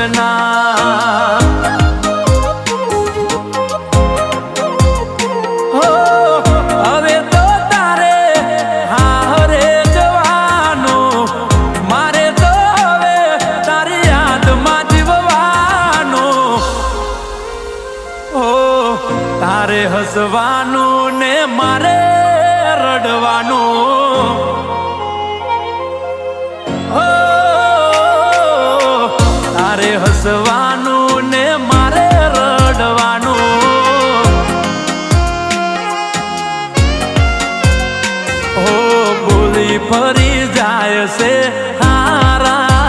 ના હવે તો તારે હારે જવાનું મારે તો હવે તારી યાદમાં જીવવાનું તારે હસવાનું ને મારે રડવાનું તારે હસવાનું ને મારે રડવાનું બોલી ફરી જાય છે હારા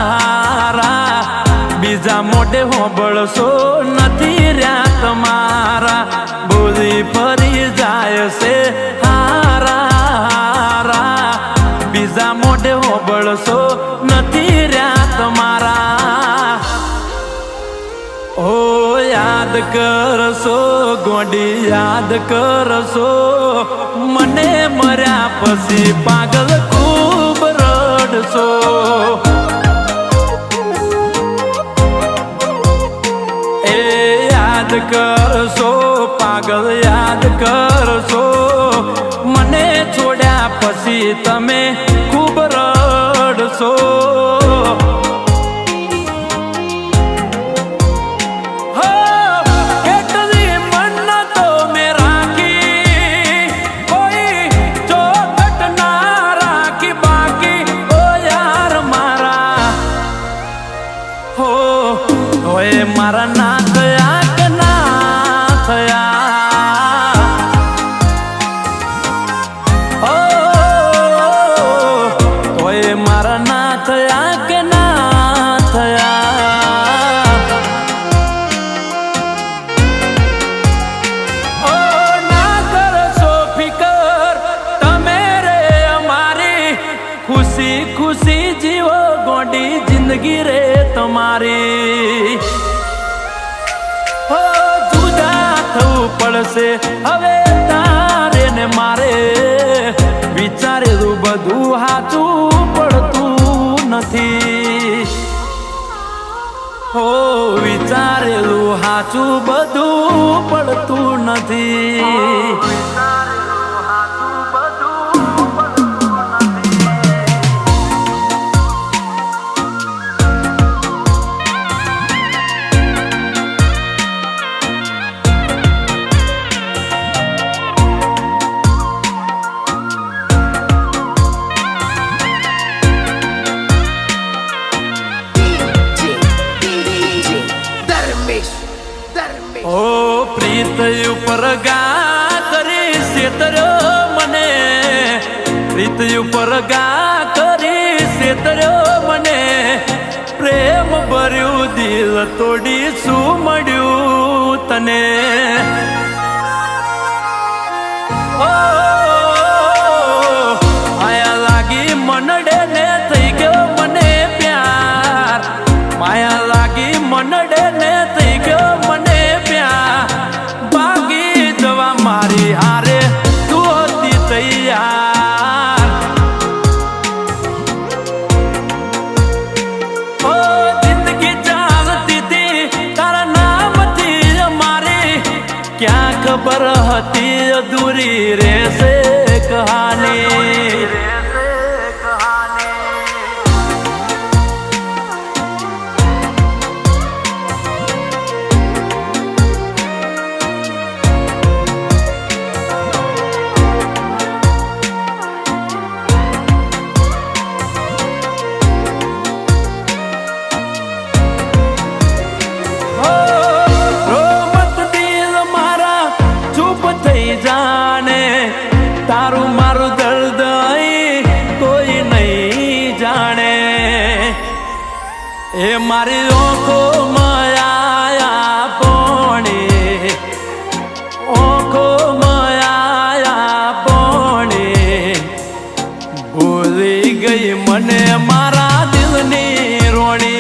બીજા મોઢે હોબળશો નથી રહ્યા તમારા બોલી ફરી જાય છે હારા બીજા મોઢે હોબળશો નથી રહ્યા તમારા યાદ કરશો ગોડી યાદ કરશો મને મર્યા પછી પાગલ ખૂબ રડશો યાદ કરશો પાગલ યાદ કરશો મને છોડ્યા પછી તમે ખૂબ રડશો મારા ના થયા કે ના થયા તોય મારા ના થયા કે ના થયા ના કરશો ફિકર તમે રે અમારી ખુશી ખુશી જીવો ગોડી જિંદગી રે તમારી જુદા થવું પડશે હવે તારે ને મારે વિચારેલું બધું સાચું પડતું નથી વિચારેલું સાચું બધું પડતું નથી પ્રીત ઉપર ગા કરી સેતર્યો મને પ્રીત ઉપર ગા કરી સેતર્યો મને પ્રેમ ભર્યું દિલ તોડી શું મળ્યું તને માયા લાગી મનડે ને થઈ ગયો મને પ્યાર માયા લાગી મનડે ને થઈ ગયો મને ભાગી જવા મારી હારે તું હતી તૈયાર જિંદગી ચાલતી હતી તારા નામથી અમારી ક્યાં ખબર હતી અધૂરી રહેશે કહાની જાણે તારું મારું દર્દ કોઈ નહીં જાણે એ મારી ઓખો માયા પોણી ઓખો માયા પોણી ભૂલી ગઈ મને મારા દિલની રોણી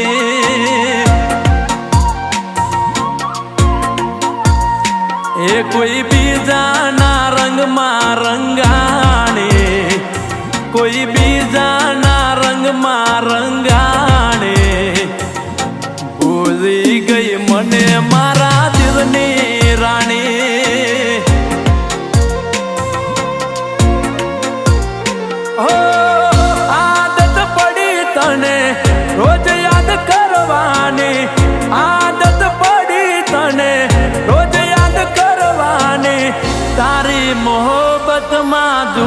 એ કોઈ બીજાના રંગમાં રંગાણે કોઈ બીજાના રંગમાં રંગાણે ભૂલી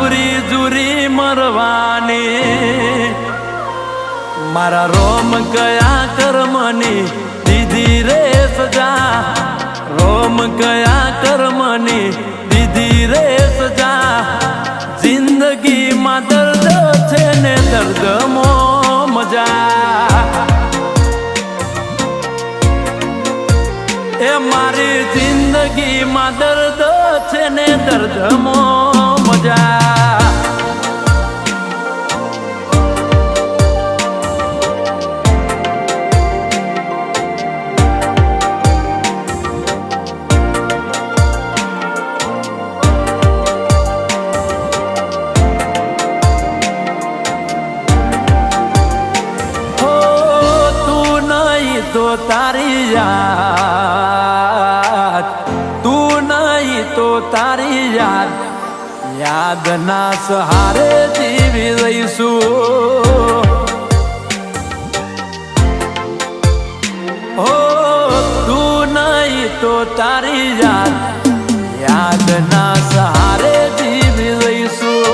જુરી જુરી મરવાની મારા રોમ કયા કર્મની દીધી રે સજા રોમ કયા કર્મની દીધી રે સજા જિંદગીમાં દર્દ છે ને દર્દમાં મજા એ મારી જિંદગીમાં દર્દ છે ને દર્દમાં મજા તો તારી યાદ તું નહીં તો તારી યાદ યાદના સહારે જીવી લઈશું હો તું નહીં તો તારી યાદ યાદના સહારે જીવી લઈશું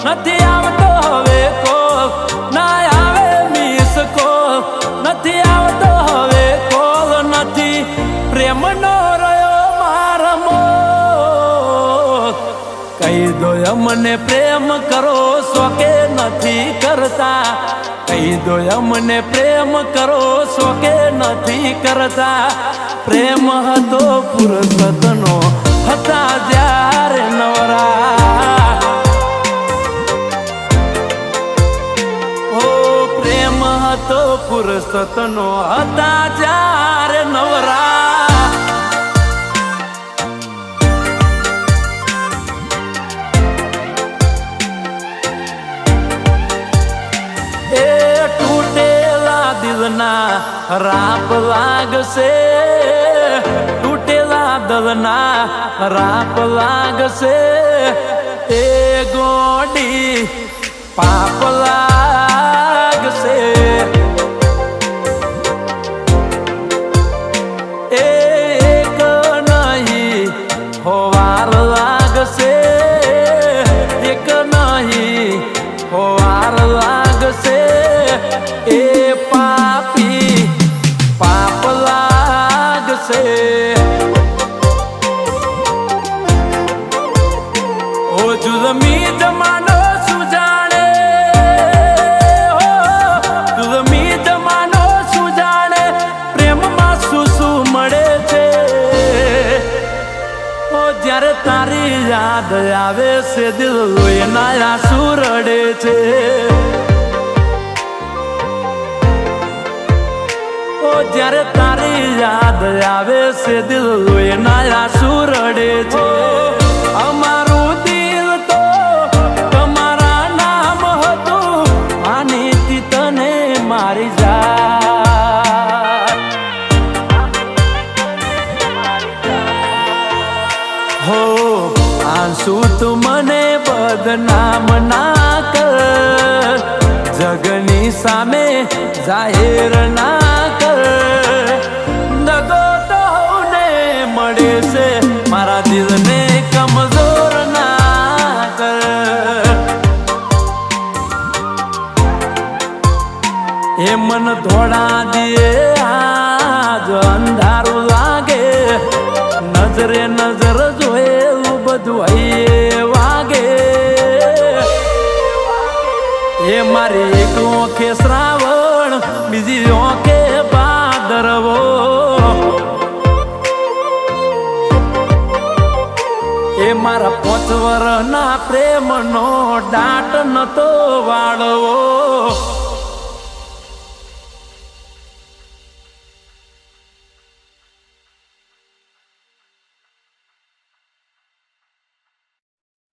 નથી આવતો હવે કોલ ના આવે મિસ કોલ નથી આવતો હવે કોલ નથી પ્રેમનો રહ્યો મારમો કહી દો અમને પ્રેમ કરો છો કે નથી કરતા કહી દો અમને પ્રેમ કરો છો કે નથી કરતા પ્રેમ હતો પુરુષનો હતા જ્યારે નવરા તો પુરુષનો હતા જ્યારે નવરા એ તૂટેલા દિલના રાપ લાગશે તૂટેલા દિલના રાપ લાગશે એ ગોડી પાપ લાગશે એક નહીં હોવાર લાગશે એક નહીં હોવાર લાગશે એ પાપી પાપ લાગશે ઓ જુલમી જમાનો સુજાણે હો જુલમી જમાનો સુજાણે પ્રેમમાં શું શું મળે છે ઓ જ્યારે તારી યાદ આવે છે દિલ લોહીના આંસુ રડે છે ઓ જ્યારે તારી યાદ આવે છે દિલ લોહીના આંસુ રડે છે અમારું દિલ તો તમારા નામ હતું માનીતી તને મારી જાત હો આંસુ તું મને બદનામ ના કર જગની સામે જાહેર ના કર દગો તો ને મળે છે મારા દિલને કમજોર ના કર એ મન ધોળા દે આજ અંધારું લાગે નજરે નજર જોયેલું બધું હૈયે વાગે એ મારી એક ઓંખે શ્રાવણ બીજી ઓંખે ભાદરવો એ મારા 5 વર્ષના પ્રેમનો દાટ નતો વાળવો